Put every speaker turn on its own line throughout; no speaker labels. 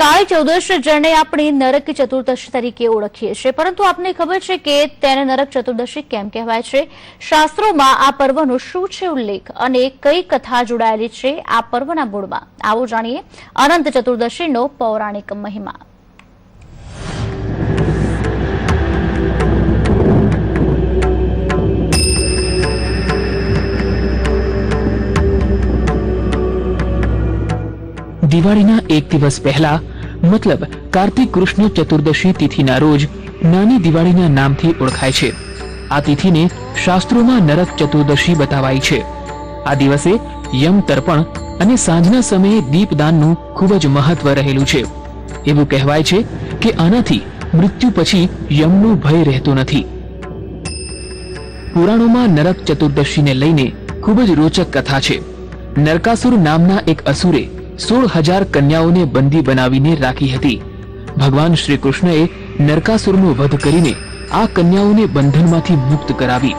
કાળી ચૌદશ જેને આપણે નરક ચતુર્દશી તરીકે ઓળખીએ છીએ, પરંતુ આપને ખબર છે કે તેને નરક ચતુર્દશી કેમ કહેવાય છે? શાસ્ત્રોમાં આ પર્વનો શું છે ઉલ્લેખ અને કઈ કથા જોડાયેલી છે આ પર્વના મૂળમાં? આવો જાણીએ અનંત ચતુર્દશીનો પૌરાણિક મહિમા.
દિવાળીના એક દિવસ પહેલા મતલબ કાર્તિક કૃષ્ણ ચતુર્દશી તિથિના રોજ નાની દિવાળીના નામથી ઓળખાય છે. આ તિથિને શાસ્ત્રોમાં નરક ચતુર્દશી બતાવાઈ છે. આ દિવસે યમ તર્પણ અને સાંજના સમયે દીપદાનનું ખૂબ જ મહત્વ રહેલું છે. એવું કહેવાય છે કે આનાથી મૃત્યુ પછી યમનો ભય રહેતો નથી. પુરાણોમાં નરક ચતુર્દશીને લઈને ખૂબ જ રોચક કથા છે. નરકાસુર નામના એક અસુરે 16,000 કન્યાઓને બંદી બનાવીને રાખી હતી. ભગવાન શ્રી કૃષ્ણએ નરકાસુરનો વધ કરીને આ કન્યાઓને બંધનમાંથી મુક્ત કરાવી.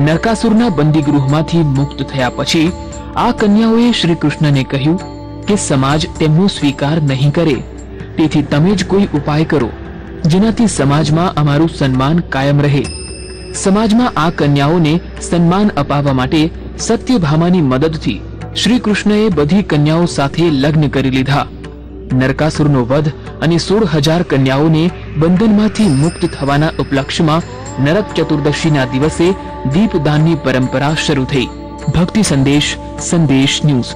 નરકાસુરના બંદીગૃહમાંથી મુક્ત થયા પછી આ કન્યાઓએ શ્રી કૃષ્ણને કહ્યું કે સમાજ તેમનો સ્વીકાર નહીં કરે, તેથી તમે જ કોઈ ઉપાય કરો જેનાથી સમાજમાં અમારું સન્માન કાયમ રહે. સમાજમાં આ કન્યાઓને સન્માન અપાવવા માટે સત્યભામાની મદદથી શ્રી કૃષ્ણએ બધી કન્યાઓ સાથે લગ્ન કરી લીધા. નરકાસુરનો વધ અને 16,000 કન્યાઓને બંધનમાંથી મુક્ત થવાના ઉપલક્ષ્યમાં નરક ચતુર્દશીના દિવસે દીપદાનની પરંપરા શરૂ થઈ. ભક્તિ સંદેશ ન્યૂઝ.